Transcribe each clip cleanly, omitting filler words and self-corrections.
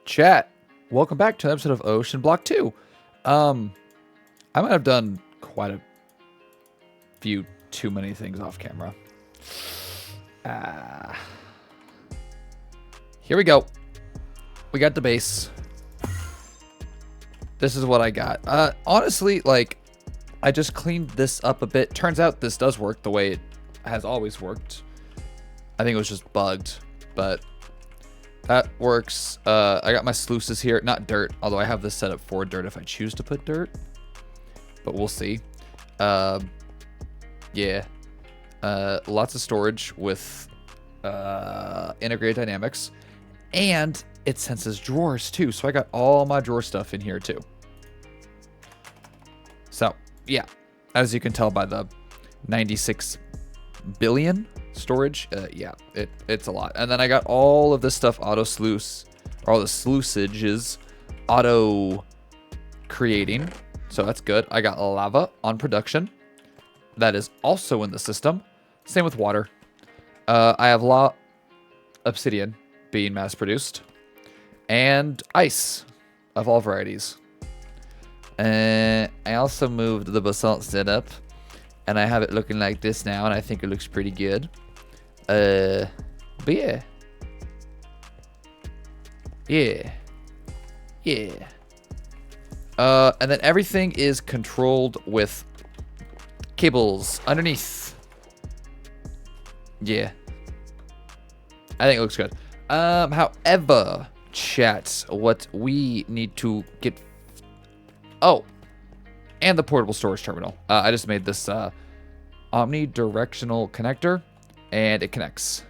Chat, welcome back to an episode of Oceanblock 2. I might have done quite a few too many things off camera. Here we go. We got the base. This is what I got. Honestly, like, I just cleaned this up a bit. Turns out this does work the way it has always worked. I think it was just bugged, but that works. I got my sluices here. Not dirt, although I have this set up for dirt if I choose to put dirt. But we'll see. Yeah. Lots of storage with integrated dynamics. And it senses drawers too. So I got all my drawer stuff in here too. So, yeah. As you can tell by the 96 billion storage, yeah, it's a lot. And then I got all of this stuff auto sluice, or all the sluicage is auto creating, so that's good. I got lava on production, that is also in the system. Same with water. I have obsidian being mass produced, and ice of all varieties. I also moved the basalt setup, and I have it looking like this now, and I think it looks pretty good. But yeah. Yeah. And then everything is controlled with cables underneath. Yeah. I think it looks good. However, chat, what we need to get... Oh. And the portable storage terminal. I just made this omnidirectional connector, and it connects.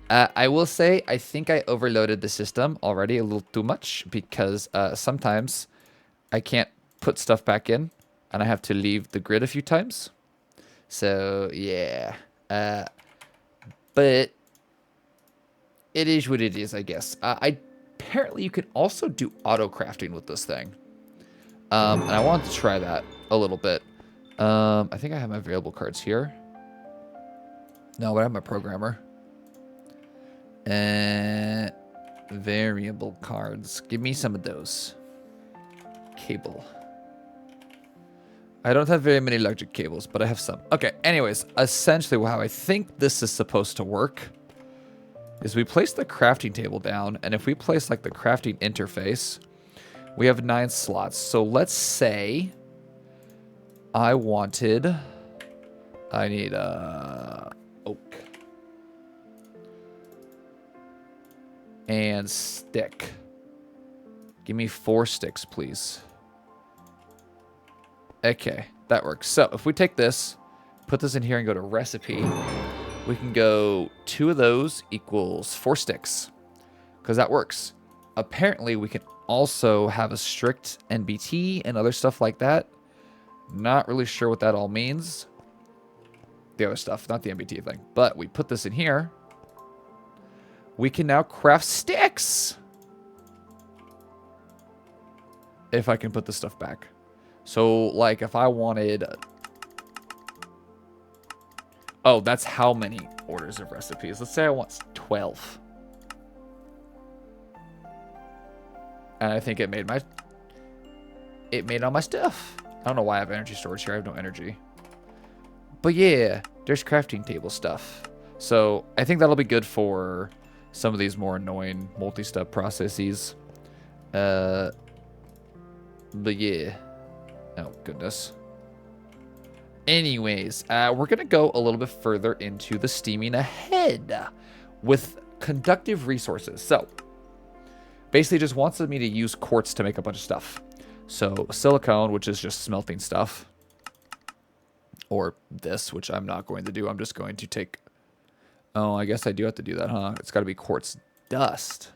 I will say, I think I overloaded the system already a little too much, because sometimes I can't put stuff back in, and I have to leave the grid a few times. So, yeah. But it is what it is, I guess. Apparently, you can also do auto-crafting with this thing. And I wanted to try that a little bit. I think I have my variable cards here. No, but I have my programmer. Variable cards. Give me some of those. Cable. I don't have very many electric cables, but I have some. Okay, anyways, essentially how I think this is supposed to work is we place the crafting table down, and if we place like the crafting interface, we have 9 slots. So let's say I need oak and stick. Give me 4 sticks, please. Okay, that works. So if we take this, put this in here and go to recipe, we can go 2 of those equals 4 sticks, because that works. Apparently we can also have a strict NBT and other stuff like that. Not really sure what that all means. The other stuff, not the NBT thing. But we put this in here. We can now craft sticks. If I can put this stuff back. So, like, if I wanted... Oh, that's how many orders of recipes. Let's say I want 12. And I think it made all my stuff. I don't know why I have energy storage here. I have no energy. But yeah, there's crafting table stuff. So I think that'll be good for some of these more annoying multi-step processes. But yeah. Oh, goodness. Anyways, we're going to go a little bit further into the steaming ahead with conductive resources. So basically just wants me to use quartz to make a bunch of stuff. So silicone, which is just smelting stuff. Or this, which I'm not going to do. I'm just going to take... Oh, I guess I do have to do that, huh? It's got to be quartz dust.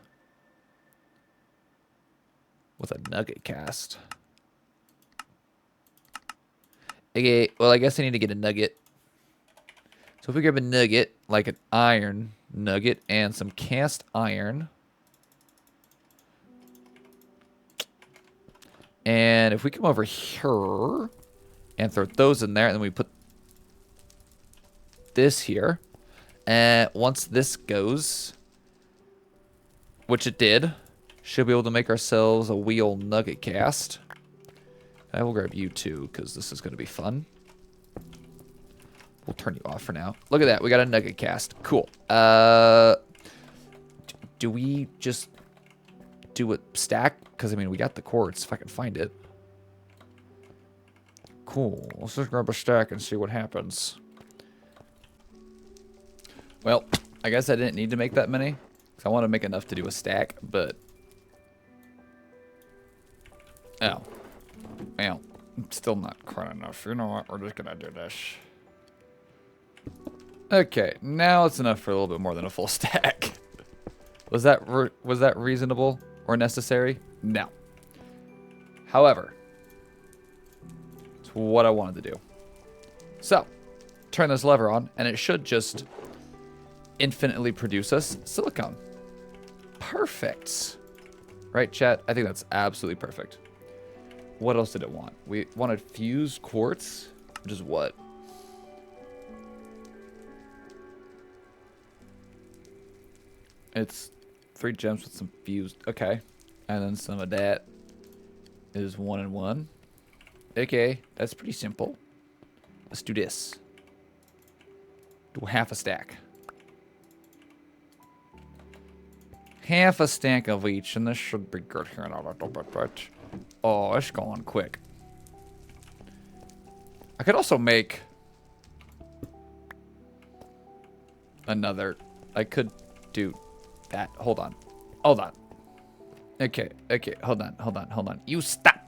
With a nugget cast. Okay, well, I guess I need to get a nugget. So if we grab a nugget, like an iron nugget, and some cast iron... And if we come over here and throw those in there, and then we put this here, and once this goes, which it did, Should be able to make ourselves a wheel nugget cast. I will grab you too, because this is going to be fun. We'll turn you off for now. Look at that. We got a nugget cast. Cool. Do we just do a stack? Because, I mean, we got the quartz if I can find it. Cool. Let's just grab a stack and see what happens. Well, I guess I didn't need to make that many. Because I want to make enough to do a stack, but... Oh. Well, still not quite enough. You know what? We're just going to do this. Okay, now it's enough for a little bit more than a full stack. Was that reasonable or necessary? No. However, it's what I wanted to do. So, turn this lever on, and it should just infinitely produce us silicone. Perfect. Right, chat? I think that's absolutely perfect. What else did it want? We wanted fused quartz, which is what? It's 3 gems with some fused. Okay. And then some of that is 1 and 1. Okay. That's pretty simple. Let's do this. Do half a stack. Half a stack of each, and this should be good here in a little bit, but... Oh, it's going quick. I could also make... another... I could do... that. Hold on. Hold on. Okay. Okay. Hold on. Hold on. Hold on. You stop.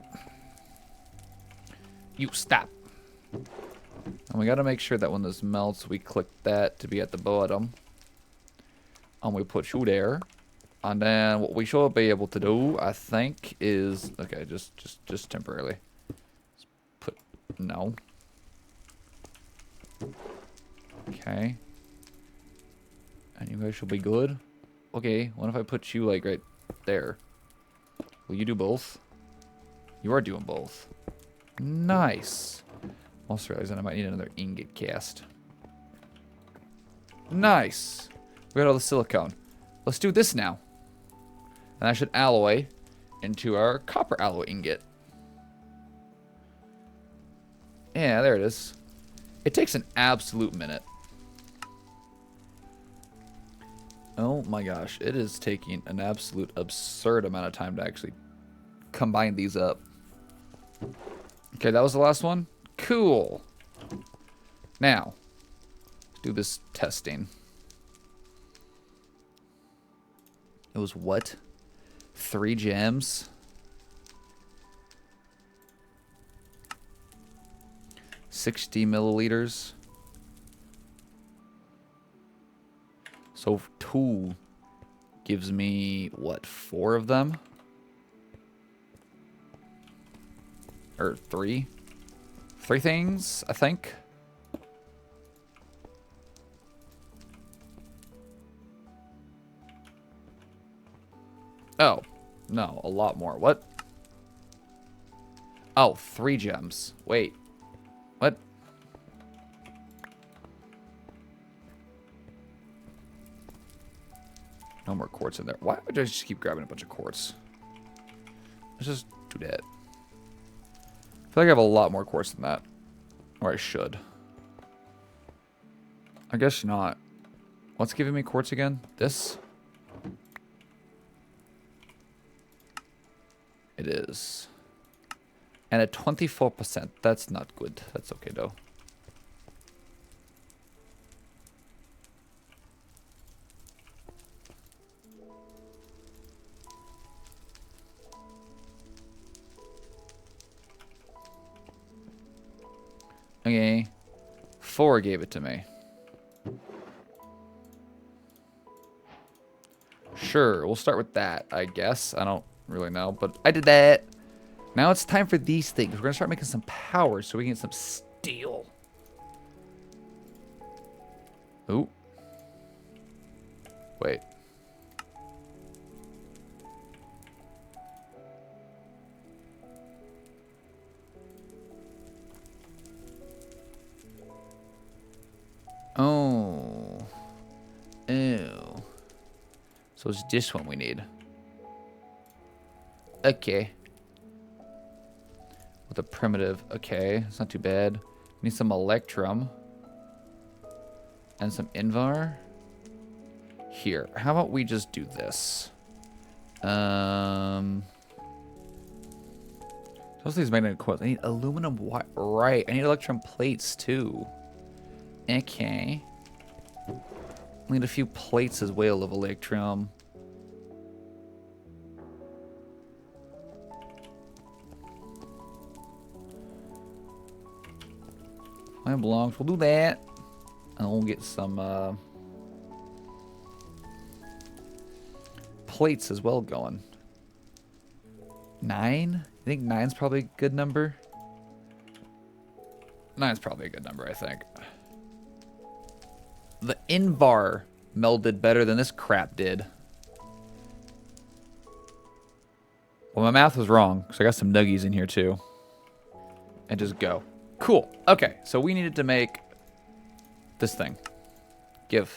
You stop. And we got to make sure that when this melts, we click that to be at the bottom. And we put you there. And then what we should be able to do, I think, is... Okay, just temporarily. Let's put... No. Okay. And you guys should be good. Okay, what if I put you, like, right there? Will you do both? You are doing both. Nice. Also realizing I might need another ingot cast. Nice. We got all the silicone. Let's do this now. And I should alloy into our copper alloy ingot. Yeah, there it is. It takes an absolute minute. Oh my gosh, it is taking an absolute absurd amount of time to actually combine these up. Okay, that was the last one. Cool. Now, let's do this testing. It was what? 3 gems? 60 milliliters. So 2 gives me, what, 4 of them? Or 3? 3 things, I think. Oh, no, a lot more. What? Oh, 3 gems. Wait. What? No more quartz in there. Why would I just keep grabbing a bunch of quartz? Let's just do that. I feel like I have a lot more quartz than that. Or I should. I guess not. What's giving me quartz again? This? It is. And at 24%. That's not good. That's okay though. Okay. 4 gave it to me. Sure, we'll start with that, I guess. I don't really know, but I did that. Now it's time for these things. We're going to start making some power so we can get some steel. Ooh. Wait. Oh. Ew. So it's this one we need. Okay. With a primitive. Okay, it's not too bad. Need some electrum. And some invar. Here. How about we just do this? Most of these magnetic coils. I need aluminum wire. Right. I need electrum plates too. Okay. I need a few plates as well of electrum. Mine belongs. We'll do that. And we'll get some plates as well going. 9? I think 9's probably a good number. 9's probably a good number, I think. The invar melded better than this crap did. Well, my math was wrong, because I got some nuggies in here too. And just go. Cool. Okay, so we needed to make this thing. Give.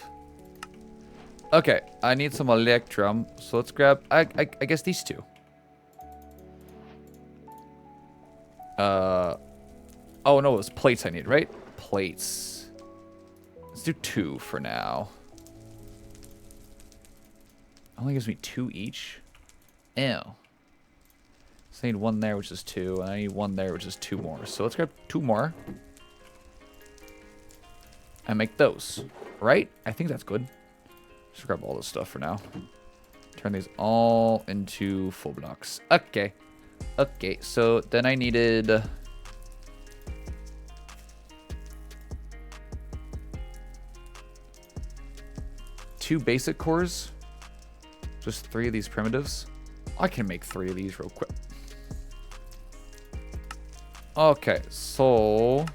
Okay, I need some electrum, so let's grab, I guess these two. Oh no, it was plates I need, right? Plates. Let's do 2 for now. Only gives me 2 each. Ew. So I need 1 there, which is 2, and I need 1 there, which is 2 more. So let's grab 2 more. And make those. Right? I think that's good. Just grab all this stuff for now. Turn these all into full blocks. Okay. Okay, so then I needed... two basic cores. Just 3 of these primitives. I can make 3 of these real quick. Okay, so...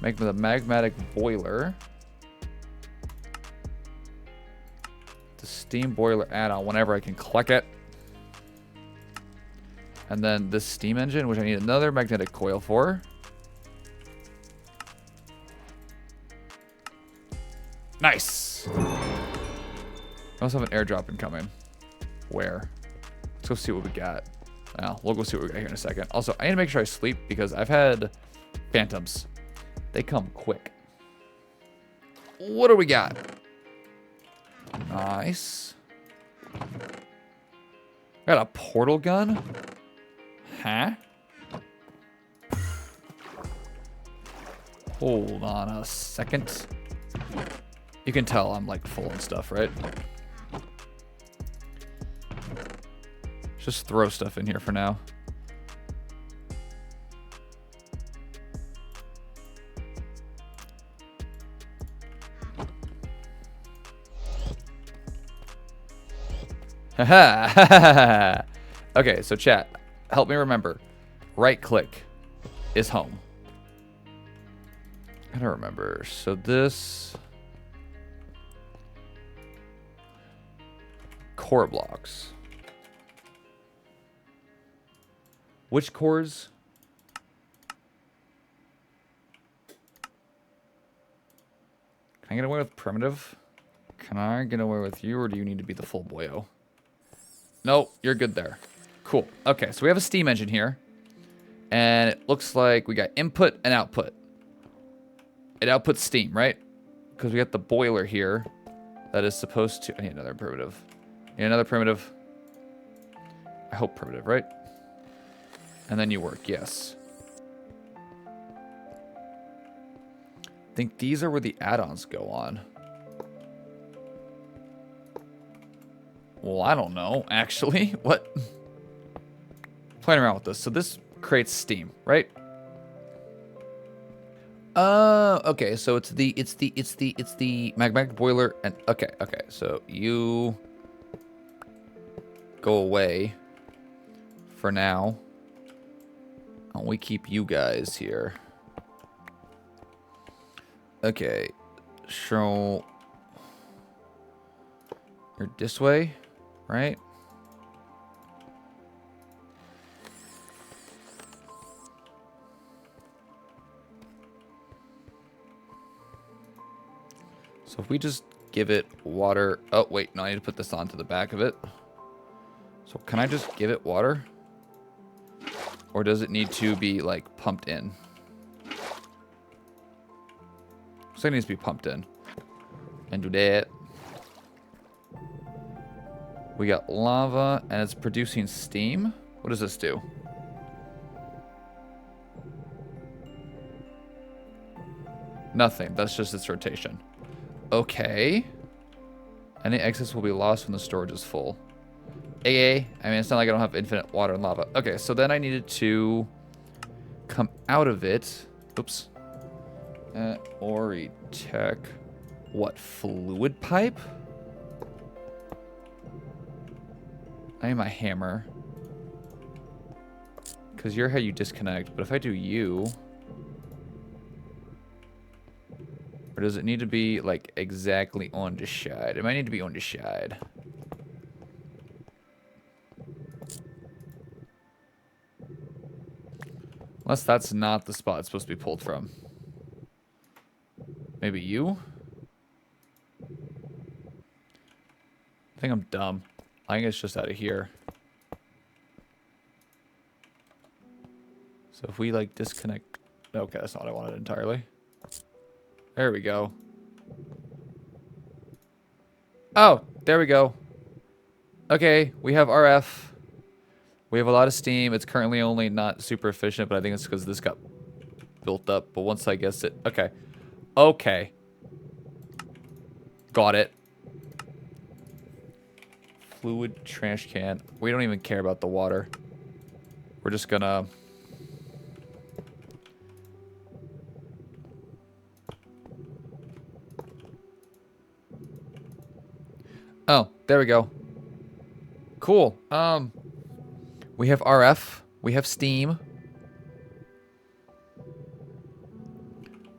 make the magmatic boiler. The steam boiler add-on whenever I can collect it. And then this steam engine, which I need another magnetic coil for. Nice! I also have an airdrop incoming. Where? Let's go see what we got. Well, we'll go see what we got here in a second. Also, I need to make sure I sleep because I've had phantoms. They come quick. What do we got? Nice. Got a portal gun? Huh? Hold on a second. You can tell I'm like full and stuff, right? Just throw stuff in here for now. Haha. Okay, so chat, help me remember. Right click is home. I don't remember. So this core blocks. Which cores? Can I get away with primitive? Can I get away with you, or do you need to be the full boyo? No, you're good there. Cool. Okay, so we have a steam engine here. And it looks like we got input and output. It outputs steam, right? Because we got the boiler here that is supposed to... I need another primitive. Need another primitive. I hope primitive, right? And then you work, yes. I think these are where the add-ons go on. Well, I don't know, actually. What? Playing around with this. So this creates steam, right? Okay, so it's the magmatic boiler and okay. So you go away for now. And we keep you guys here. Okay. So you're this way, right? So if we just give it water... Oh, wait. No, I need to put this onto the back of it. So can I just give it water? Or does it need to be, like, pumped in? So it needs to be pumped in. And do that. We got lava, and it's producing steam. What does this do? Nothing. That's just its rotation. Okay. Any excess will be lost when the storage is full. I mean, it's not like I don't have infinite water and lava. Okay, so then I needed to come out of it. Oops. Ori Tech. What, fluid pipe? I need my hammer. Because you're how you disconnect. But if I do you... Or does it need to be, like, exactly on the side? It might need to be on the side. Unless that's not the spot it's supposed to be pulled from. Maybe you? I think I'm dumb. I think it's just out of here. So if we, like, disconnect... Okay, that's not what I wanted entirely. There we go. Oh, there we go. Okay, we have RF. We have a lot of steam. It's currently only not super efficient, but I think it's because this got built up. But once I guess it... Okay. Okay. Got it. Fluid trash can. We don't even care about the water. We're just gonna... Oh, there we go. Cool. We have RF. We have steam.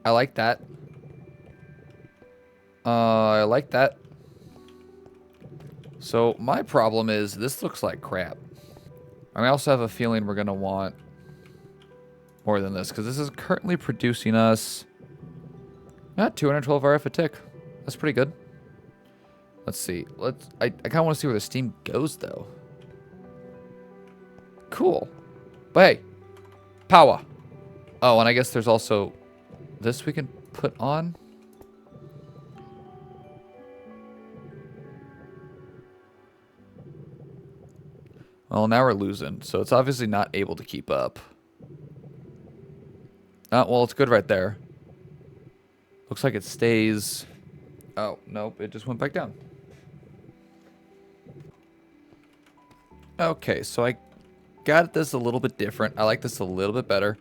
I like that. I like that. So my problem is this looks like crap. I also have a feeling we're gonna want more than this because this is currently producing us 212 RF a tick. That's pretty good. Let's see. I kind of want to see where the steam goes though. Cool. But hey, power. Oh, and I guess there's also this we can put on. Well, now we're losing, so it's obviously not able to keep up. Well, it's good right there. Looks like it stays. Oh, nope, it just went back down. Okay, so I got this a little bit different. I like this a little bit better.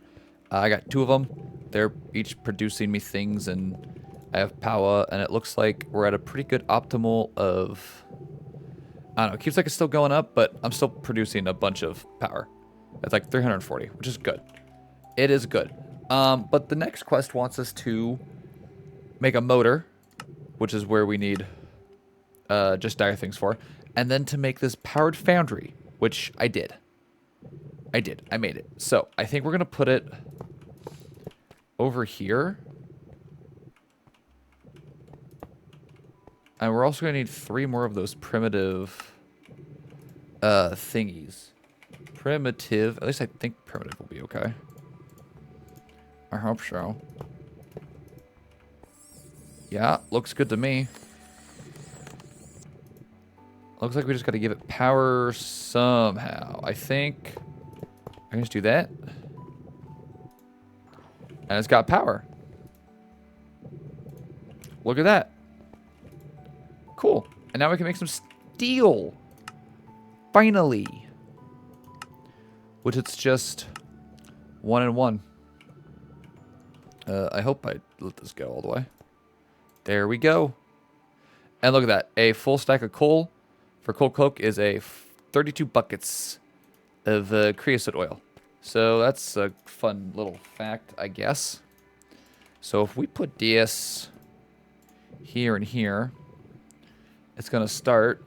I got two of them. They're each producing me things, and I have power, and it looks like we're at a pretty good optimal of... I don't know, it keeps like it's still going up, but I'm still producing a bunch of power. It's like 340, which is good. It is good. But the next quest wants us to make a motor, which is where we need just dire things for, and then to make this powered foundry, which I did. I made it. So I think we're going to put it over here. And we're also going to need 3 more of those primitive thingies. Primitive. At least I think primitive will be okay. I hope so. Yeah, looks good to me. Looks like we just got to give it power somehow. I think I can just do that. And it's got power. Look at that. Cool. And now we can make some steel. Finally. Which it's just 1 and 1. I hope I let this go all the way. There we go. And look at that. A full stack of coal for coal coke is a 32 buckets of creosote oil. So that's a fun little fact, I guess. So if we put this here and here, it's going to start.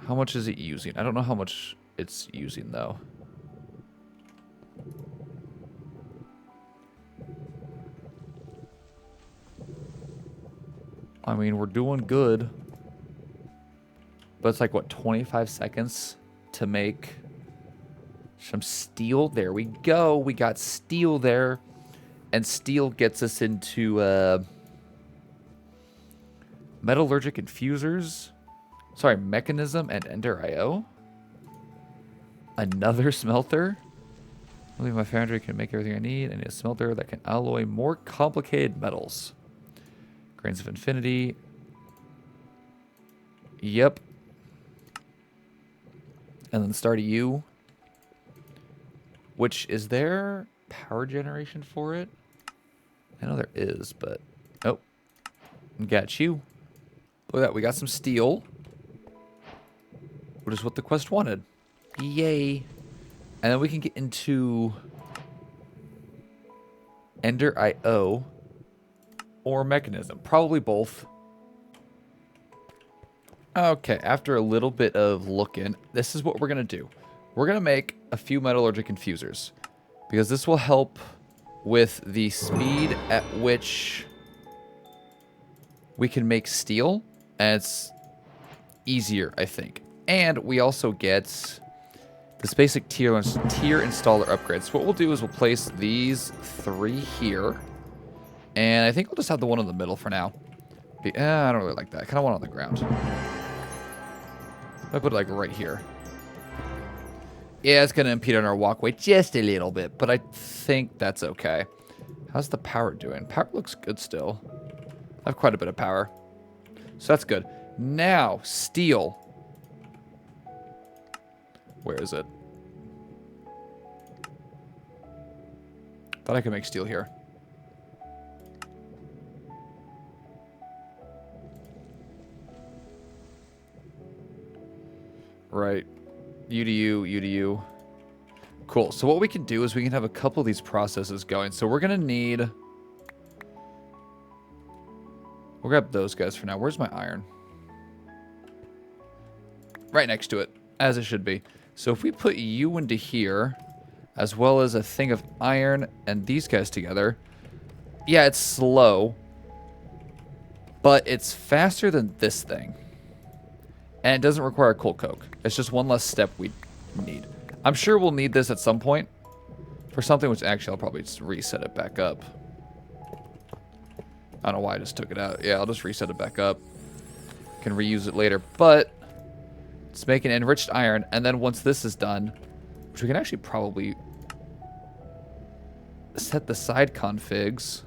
How much is it using? I don't know how much it's using, though. I mean, we're doing good. But it's like, what, 25 seconds to make some steel? There we go. We got steel there. And steel gets us into metallurgic infusers. Sorry, mechanism and ender IO. Another smelter. I believe my foundry can make everything I need. I need a smelter that can alloy more complicated metals. Grains of infinity. Yep. And then start a U. Which, is there power generation for it? I know there is, but... Oh. Got you. Look at that, we got some steel. Which is what the quest wanted. Yay. And then we can get into Ender IO or Mechanism. Probably both. Okay, after a little bit of looking, this is what we're going to do. We're going to make a few metallurgic infusers. Because this will help with the speed at which we can make steel. And it's easier, I think. And we also get this basic tier installer upgrade. So what we'll do is we'll place these 3 here. And I think we'll just have the one in the middle for now. I don't really like that. I kind of want it on the ground. I'll put it like right here. Yeah, it's going to impede on our walkway just a little bit, but I think that's okay. How's the power doing? Power looks good still. I have quite a bit of power. So that's good. Now, steel. Where is it? Thought I could make steel here. Right. U to U, U to U. Cool. So what we can do is we can have a couple of these processes going. So we're going to need... We'll grab those guys for now. Where's my iron? Right next to it, as it should be. So if we put you into here, as well as a thing of iron and these guys together, yeah, it's slow, but it's faster than this thing. And it doesn't require a cold coke. It's just one less step we need. I'm sure we'll need this at some point for something, which actually I'll probably just reset it back up. I don't know why I just took it out. Yeah, I'll just reset it back up. Can reuse it later, but let's make an enriched iron, and then once this is done, which we can actually probably set the side configs,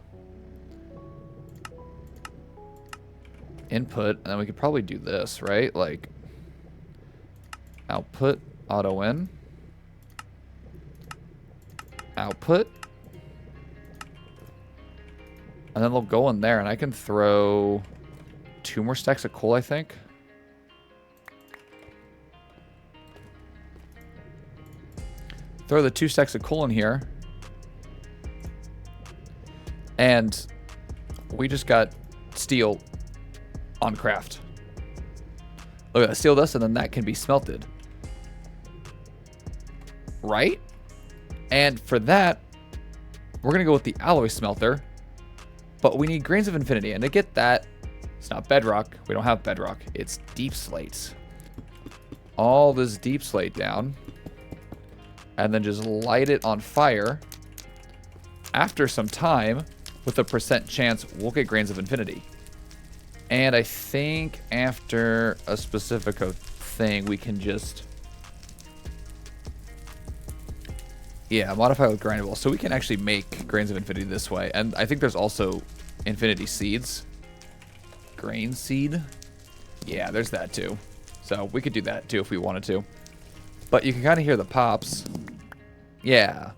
input, and then we could probably do this, right? Like output, auto in, output, and then they'll go in there, and I can throw 2 more stacks of coal, I think. Throw the 2 stacks of coal in here. And we just got steel on craft. Look at that, steel dust, and then that can be smelted. Right? And for that, we're going to go with the alloy smelter. But we need grains of infinity. And to get that, it's not bedrock. We don't have bedrock. It's deep slate. All this deep slate down. And then just light it on fire. After some time, with a % chance, we'll get grains of infinity. And I think after a specific thing, we can just... Yeah, modify with grindable. So we can actually make grains of infinity this way. And I think there's also infinity seeds. Grain seed. Yeah, there's that too. So we could do that too if we wanted to. But you can kind of hear the pops. Yeah.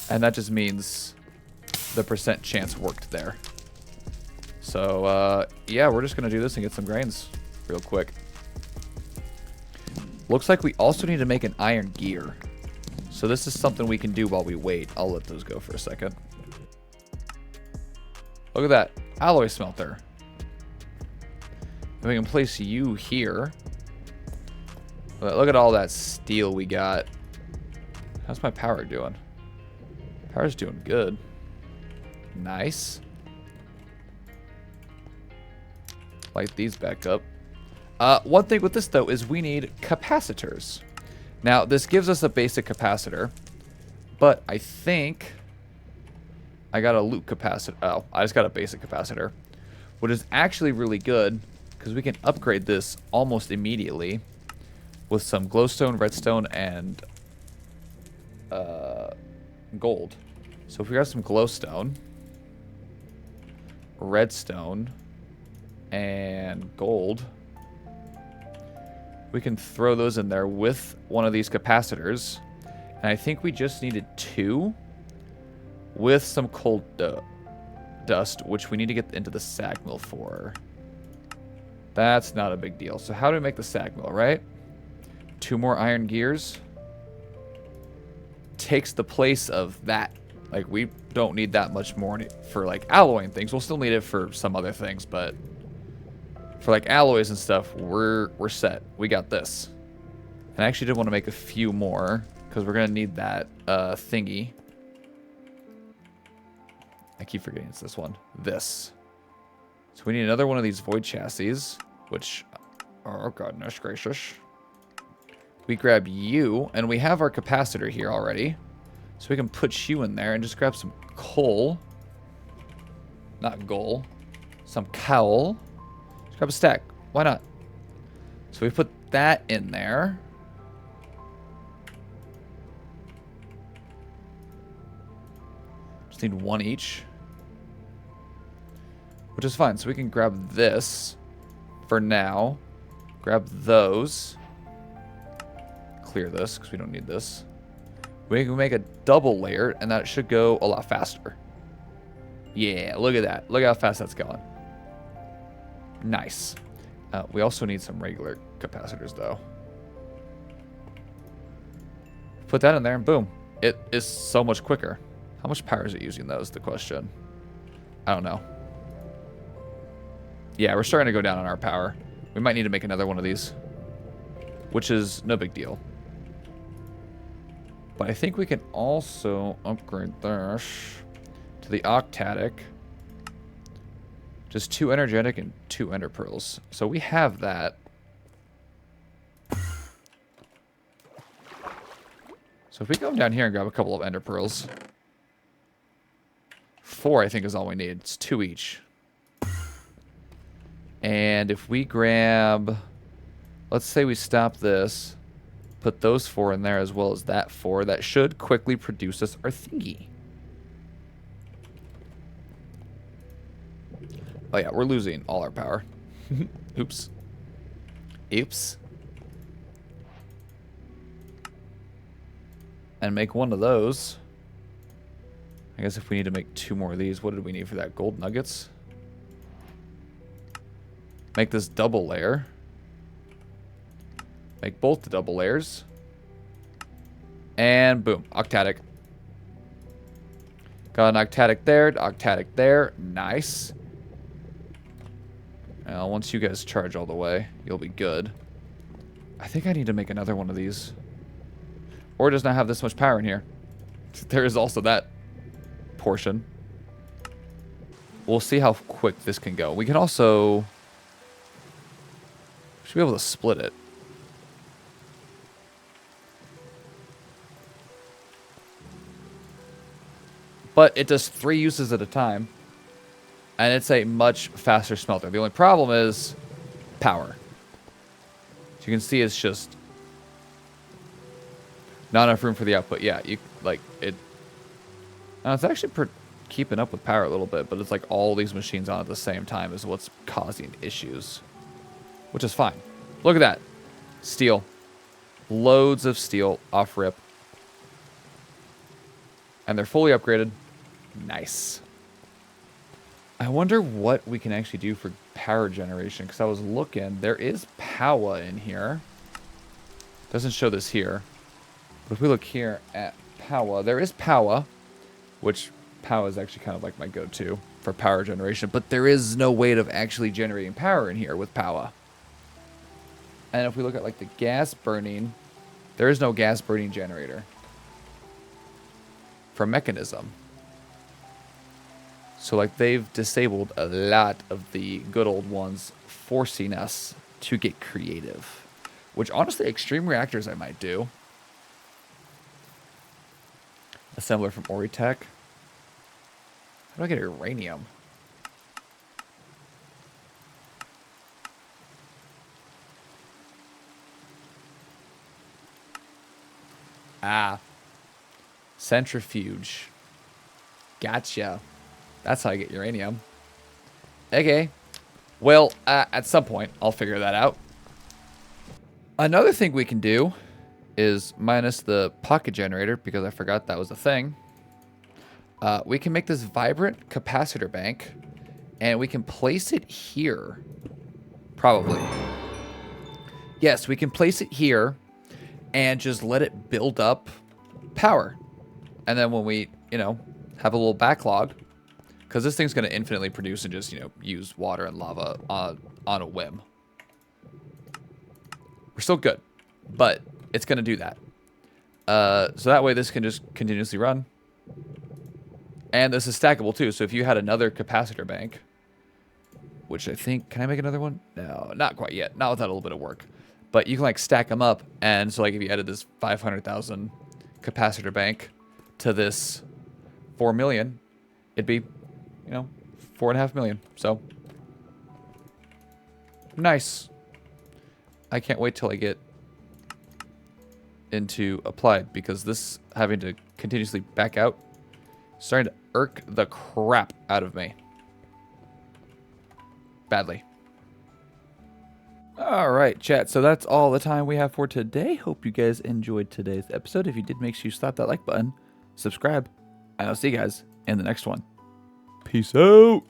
And that just means the % chance worked there. So, yeah, we're just going to do this and get some grains real quick. Looks like we also need to make an iron gear. So this is something we can do while we wait. I'll let those go for a second. Look at that. Alloy smelter. And we can place you here. Look at all that steel we got. How's my power doing? Power's doing good. Nice. Light these back up. One thing with this, though, is we need capacitors. Now, this gives us a basic capacitor, but I think I got a loop capacitor. Oh, I just got a basic capacitor, which is actually really good because we can upgrade this almost immediately with some glowstone, redstone, and gold. So if we got some glowstone, redstone, and gold, we can throw those in there with one of these capacitors. And I think we just needed 2 with some coal dust, which we need to get into the sag mill for. That's not a big deal. So how do we make the sag mill, right? 2 more iron gears. Takes the place of that. Like, we don't need that much more for, like, alloying things. We'll still need it for some other things, but for, like, alloys and stuff, we're set. We got this. And I actually did want to make a few more, because we're going to need that thingy. I keep forgetting it's this one. This. So we need another one of these void chassis, which, oh goodness gracious. We grab you, and we have our capacitor here already. So we can put you in there and just grab some coal. Not goal. Some cowl. Just grab a stack. Why not? So we put that in there. Just need 1 each. Which is fine. So we can grab this for now. Grab those. Clear this because we don't need this. We can make a double layer and that should go a lot faster. Yeah, look at that. Look how fast that's going. Nice. We also need some regular capacitors though. Put that in there and boom. It is so much quicker. How much power is it using though is the question. I don't know. Yeah, we're starting to go down on our power. We might need to make another one of these. Which is no big deal. But I think we can also upgrade this to the octatic. Just 2 energetic and 2 ender pearls. So we have that. So if we go down here and grab a couple of ender pearls. 4 I think is all we need. It's 2 each. And if we grab, let's say we stop this, put those 4 in there as well as that 4, that should quickly produce us our thingy. Oh yeah, we're losing all our power. Oops. Oops. And make 1 of those. I guess if we need to make 2 more of these, what did we need for that? Gold nuggets? Make this double layer. Make both the double layers. And boom, octatic. Got an octatic there. Nice. Now, once you guys charge all the way, you'll be good. I think I need to make another one of these. Or it does not have this much power in here. There is also that portion. We'll see how quick this can go. We can also... should be able to split it. But it does 3 uses at a time. And it's a much faster smelter. The only problem is power. So you can see it's just not enough room for the output. Yeah, you like it. Now it's actually keeping up with power a little bit, but it's like all these machines on at the same time is what's causing issues. Which is fine. Look at that. Steel. Loads of steel off rip. And they're fully upgraded. Nice. I wonder what we can actually do for power generation, because I was looking. There is power in here. Doesn't show this here. But if we look here at power, there is power, which power is actually kind of like my go-to for power generation. But there is no way of actually generating power in here with power. And if we look at like the gas burning, there is no gas burning generator for mechanism. So like they've disabled a lot of the good old ones, forcing us to get creative. Which, honestly, extreme reactors I might do. Assembler from Oritech. How do I get uranium? Ah. Centrifuge. Gotcha. That's how I get uranium. Okay. Well, at some point, I'll figure that out. Another thing we can do is minus the pocket generator, because I forgot that was a thing. We can make this vibrant capacitor bank, and we can place it here. Probably. Yes, we can place it here and just let it build up power. And then when we, have a little backlog, because this thing's going to infinitely produce and just, use water and lava on a whim. We're still good, but it's going to do that. So that way this can just continuously run. And this is stackable too. So if you had another capacitor bank, which I think, can I make another one? No, not quite yet. Not without a little bit of work. But you can like stack them up. And so like if you added this 500,000 capacitor bank to this 4 million, it'd be, 4.5 million. So nice. I can't wait till I get into applied, because this having to continuously back out is starting to irk the crap out of me. Badly. All right, chat. So that's all the time we have for today. Hope you guys enjoyed today's episode. If you did, make sure you slap that like button, subscribe, and I'll see you guys in the next one. Peace out.